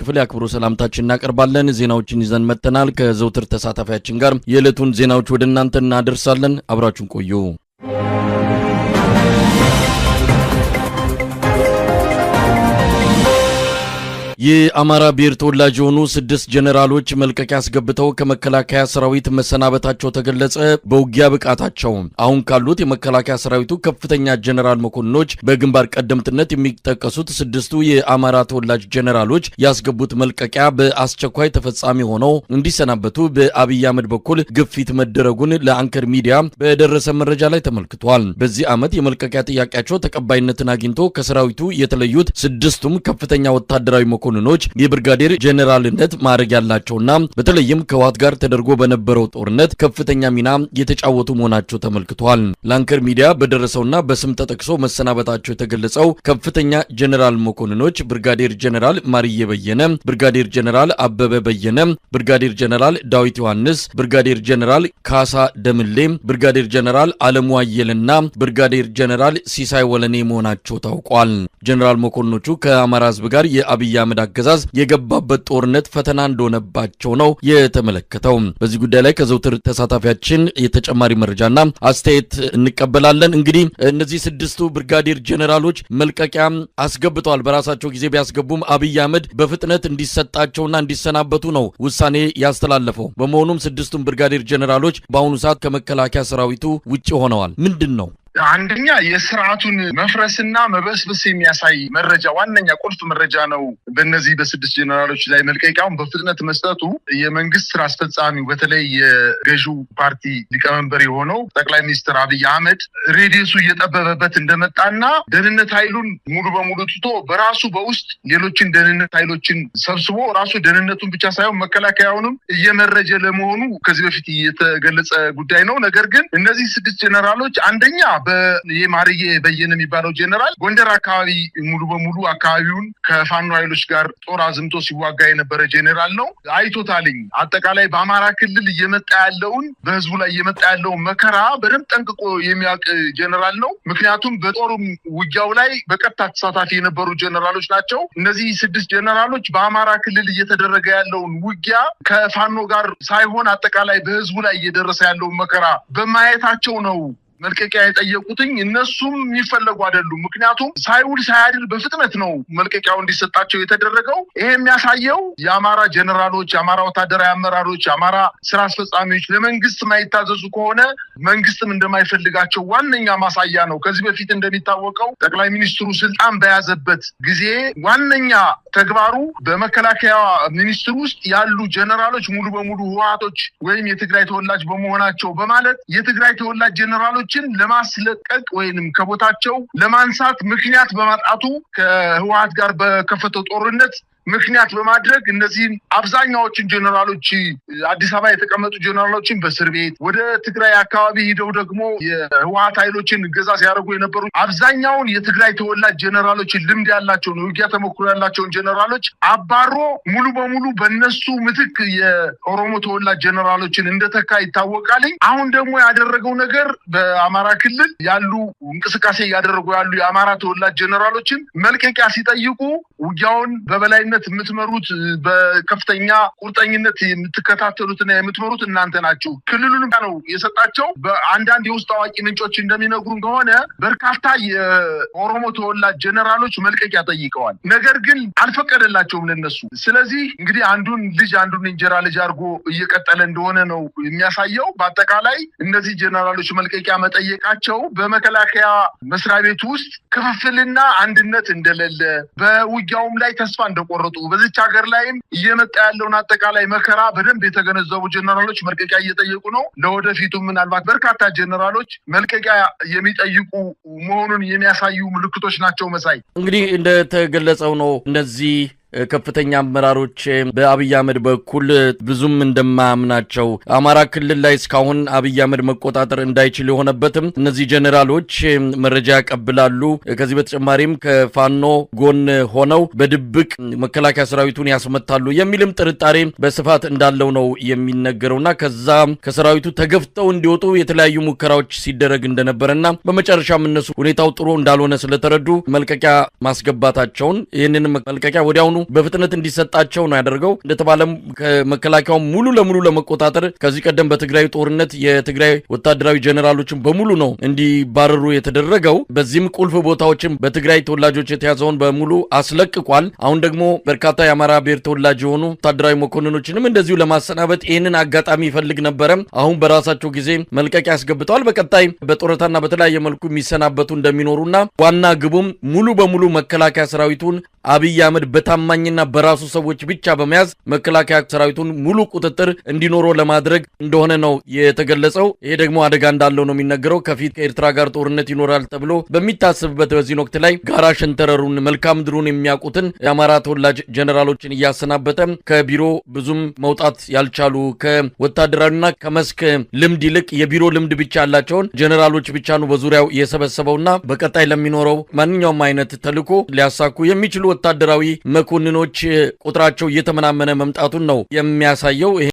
ክፍል ያክብሩ ሰላምታችን እናቀርባለን። ዜናዎችን ይዘን መጥተናል። ከዘውትር ተሳታፊያችን ጋር የዕለቱን ዜናዎች ወደ እናንተ እናደርሳለን። አብራችሁን ቆዩ። የአማራ ብሔር ተወላጅ የሆኑ 6 ጀነራሎች መልቀቂያ አስገብተው ከመከላከያ ሰራዊት መሰናበታቸው ተገለጸ። በውጊያ ብቃታቸው አሁን ካሉት የመከላከያ ሰራዊቱ ከፍተኛ ጀነራል መኮንኖች በግንባር ቀደምትነት የሚጠቀሱት 6ቱ የአማራ ተወላጅ ጀነራሎች ያስገቡት መልቀቂያ በአስቸኳይ ተፈጻሚ ሆነው እንዲሰናበቱ በአብይ አህመድ በኩል ግፊት መደረጉን ለአንከር ሚዲያ በደረሰ መረጃ ላይ ተመልክቷል። በዚህ ዓመት የመልቀቂያ ጥያቄያቸው ተቀባይነትን አግኝቶ ከሰራዊቱ የተለዩት 6ቱም ከፍተኛ ወታደራዊ መኮንኖች የብርጋዴር ጀነራልነት ማዕረግ ያላቸውና በተለይም ከህወሓት ጋር ተደርጎ በነበረው ጦርነት ከፍተኛ ሚና የተጫወቱ መሆናቸው ተመልክቷል። ለአንከር ሚዲያ በደረሰውና በስም ተጠቅሶ መሰናበታቸው የተገለጸው ከፍተኛ ጀነራል መኮንኖች ብርጋዴር ጀነራል ማርዬ በየነ፣ ብርጋዴር ጀነራል አበበ በየነ፣ ብርጋዴር ጀነራል ዳዊት ዮሐንስ፣ ብርጋዴር ጀነራል ካሳ ደምሌ፣ ብርጋዴር ጀነራል አለሙ አየለና ብርጋዴር ጀነራል ሲሳይ ወለኔ መሆናቸው ታውቋል። ጀነራል መኮንኖቹ ከአማራ ህዝብ ጋር የአብይ አህመድ አገዛዝ የገባበት ጦርነት ፈተና እንደሆነባቸው ነው የተመለከተው። በዚህ ጉዳይ ላይ ከዘውትር ተሳታፊያችን የተጨማሪ መረጃና አስተያየት እንቀበላለን። እንግዲህ እነዚህ 6ቱ ብርጋዴር ጀነራሎች መልቀቂያ አስገብተዋል። በራሳቸው ጊዜ ቢያስገቡም አብይ አህመድ በፍጥነት እንዲሰጣቸውና እንዲሰናበቱ ነው ውሳኔ ያስተላለፈው። በመሆኑም 6ቱም ብርጋዴር ጀነራሎች በአሁኑ ሰዓት ከመከላከያ ሰራዊቱ ውጪ ሆነዋል። ምንድን ነው? አንደኛ የስርዓቱን መፍረስና መበስበስ የሚያሳይ መረጃ ዋነኛ ቁልፍ መረጃ ነው። በእነዚህ በ6 ጀነራሎች ላይ መልቀቂያውን በፍጥነት መስጠቱ የመንግስት ስራ አስፈጻሚው በተለይ የገዢው ፓርቲ ሊቀመንበር የሆነው ጠቅላይ ሚኒስትር አብይ አህመድ ሬዲየሱ እየጠበበበት እንደመጣና ደህንነት ኃይሉን ሙሉ በሙሉ ትቶ በራሱ በውስጥ ሌሎችን ደህንነት ኃይሎችን ሰብስቦ ራሱ ደህንነቱን ብቻ ሳይሆን መከላከያውንም እየመረጀ ለመሆኑ ከዚህ በፊት የተገለጸ ጉዳይ ነው። ነገር ግን እነዚህ 6 ጀነራሎች አንደኛ የማርዬ በየነ የሚባለው ጀነራል ጎንደር አካባቢ ሙሉ በሙሉ አካባቢውን ከፋኖ ኃይሎች ጋር ጦር አዝምቶ ሲዋጋ የነበረ ጀነራል ነው። አይቶታልኝ አጠቃላይ በአማራ ክልል እየመጣ ያለውን በህዝቡ ላይ እየመጣ ያለውን መከራ በደንብ ጠንቅቆ የሚያውቅ ጀነራል ነው። ምክንያቱም በጦር ውጊያው ላይ በቀጥታ ተሳታፊ የነበሩ ጀነራሎች ናቸው። እነዚህ 6 ጀነራሎች በአማራ ክልል እየተደረገ ያለውን ውጊያ ከፋኖ ጋር ሳይሆን አጠቃላይ በህዝቡ ላይ እየደረሰ ያለውን መከራ በማየታቸው ነው መልቀቂያ የጠየቁትኝ። እነሱም የሚፈለጉ አይደሉም። ምክንያቱም ሳይውል ሳያድር በፍጥነት ነው መልቀቂያው እንዲሰጣቸው የተደረገው። ይሄ የሚያሳየው የአማራ ጀነራሎች፣ የአማራ ወታደራዊ አመራሮች፣ የአማራ ስራ አስፈጻሚዎች ለመንግስት ማይታዘዙ ከሆነ መንግስትም እንደማይፈልጋቸው ዋነኛ ማሳያ ነው። ከዚህ በፊት እንደሚታወቀው ጠቅላይ ሚኒስትሩ ስልጣን በያዘበት ጊዜ ዋነኛ ተግባሩ በመከላከያ ሚኒስትር ውስጥ ያሉ ጀነራሎች ሙሉ በሙሉ ህወሓቶች ወይም የትግራይ ተወላጅ በመሆናቸው በማለት የትግራይ ተወላጅ ጀነራሎች ለማስለቀቅ ወይንም ከቦታቸው ለማንሳት ምክንያት በማጣቱ ከህወሓት ጋር በከፈተው ጦርነት ምክንያት በማድረግ እነዚህን አብዛኛዎችን ጀነራሎች አዲስ አበባ የተቀመጡ ጀነራሎችን በእስር ቤት ወደ ትግራይ አካባቢ ሄደው ደግሞ የህወሓት ኃይሎችን ገዛ ሲያደርጉ የነበሩ አብዛኛውን የትግራይ ተወላጅ ጀነራሎችን ልምድ ያላቸውን ውጊያ ተሞክሮ ያላቸውን ጀነራሎች አባሮ ሙሉ በሙሉ በእነሱ ምትክ የኦሮሞ ተወላጅ ጀነራሎችን እንደተካ ይታወቃል። አሁን ደግሞ ያደረገው ነገር በአማራ ክልል ያሉ እንቅስቃሴ ያደረጉ ያሉ የአማራ ተወላጅ ጀነራሎችን መልቀቂያ ሲጠይቁ ውጊያውን በበላይነት የምትመሩት በከፍተኛ ቁርጠኝነት የምትከታተሉትና የምትመሩት እናንተ ናችሁ። ክልሉን ነው የሰጣቸው። በአንዳንድ የውስጥ አዋቂ ምንጮች እንደሚነግሩን ከሆነ በርካታ የኦሮሞ ተወላጅ ጀነራሎች መልቀቂያ ጠይቀዋል። ነገር ግን አልፈቀደላቸውም ለነሱ። ስለዚህ እንግዲህ አንዱን እንጀራ ልጅ አድርጎ እየቀጠለ እንደሆነ ነው የሚያሳየው። በአጠቃላይ እነዚህ ጀነራሎች መልቀቂያ መጠየቃቸው በመከላከያ መስሪያ ቤት ውስጥ ክፍፍልና አንድነት እንደሌለ በውጊያውም ላይ ተስፋ እንደቆረጡ በዚች ሀገር ላይም እየመጣ ያለውን አጠቃላይ መከራ በደንብ የተገነዘቡ ጀነራሎች መልቀቂያ እየጠየቁ ነው። ለወደፊቱ ምናልባት በርካታ ጀነራሎች መልቀቂያ የሚጠይቁ መሆኑን የሚያሳዩ ምልክቶች ናቸው። መሳይ እንግዲህ እንደተገለጸው ነው እነዚህ ከፍተኛ አመራሮች በአብይ አህመድ በኩል ብዙም እንደማያምናቸው አማራ ክልል ላይ እስካሁን አብይ አህመድ መቆጣጠር እንዳይችል የሆነበትም እነዚህ ጀነራሎች መረጃ ያቀብላሉ። ከዚህ በተጨማሪም ከፋኖ ጎን ሆነው በድብቅ መከላከያ ሰራዊቱን ያስመታሉ የሚልም ጥርጣሬ በስፋት እንዳለው ነው የሚነገረውና ከዛ ከሰራዊቱ ተገፍተው እንዲወጡ የተለያዩ ሙከራዎች ሲደረግ እንደነበረና በመጨረሻም እነሱ ሁኔታው ጥሩ እንዳልሆነ ስለተረዱ መልቀቂያ ማስገባታቸውን ይህንን መልቀቂያ ወዲያውኑ በፍጥነት እንዲሰጣቸው ነው ያደርገው። እንደተባለም ከመከላከያው ሙሉ ለሙሉ ለመቆጣጠር ከዚህ ቀደም በትግራይ ጦርነት የትግራይ ወታደራዊ ጀነራሎችን በሙሉ ነው እንዲባረሩ የተደረገው። በዚህም ቁልፍ ቦታዎችን በትግራይ ተወላጆች የተያዘውን በሙሉ አስለቅቋል። አሁን ደግሞ በርካታ የአማራ ብሔር ተወላጅ የሆኑ ወታደራዊ መኮንኖችንም እንደዚሁ ለማሰናበት ይህንን አጋጣሚ ይፈልግ ነበረ። አሁን በራሳቸው ጊዜ መልቀቂያ ያስገብተዋል። በቀጣይ በጦርታና በተለያየ መልኩ የሚሰናበቱ እንደሚኖሩና ዋና ግቡም ሙሉ በሙሉ መከላከያ ሰራዊቱን አብይ አህመድ በታማኝና በራሱ ሰዎች ብቻ በመያዝ መከላከያ ሰራዊቱን ሙሉ ቁጥጥር እንዲኖረው ለማድረግ እንደሆነ ነው የተገለጸው። ይሄ ደግሞ አደጋ እንዳለው ነው የሚነገረው። ከፊት ከኤርትራ ጋር ጦርነት ይኖራል ተብሎ በሚታሰብበት በዚህ ወቅት ላይ ጋራ ሸንተረሩን መልካም ድሩን የሚያውቁትን የአማራ ተወላጅ ጀነራሎችን እያሰናበተ ከቢሮ ብዙም መውጣት ያልቻሉ ከወታደራዊና ከመስክ ልምድ ይልቅ የቢሮ ልምድ ብቻ ያላቸውን ጀነራሎች ብቻ ነው በዙሪያው የሰበሰበውና በቀጣይ ለሚኖረው ማንኛውም አይነት ተልዕኮ ሊያሳኩ የሚችሉ ወታደራዊ መኮንኖች ቁጥራቸው እየተመናመነ መምጣቱን ነው የሚያሳየው።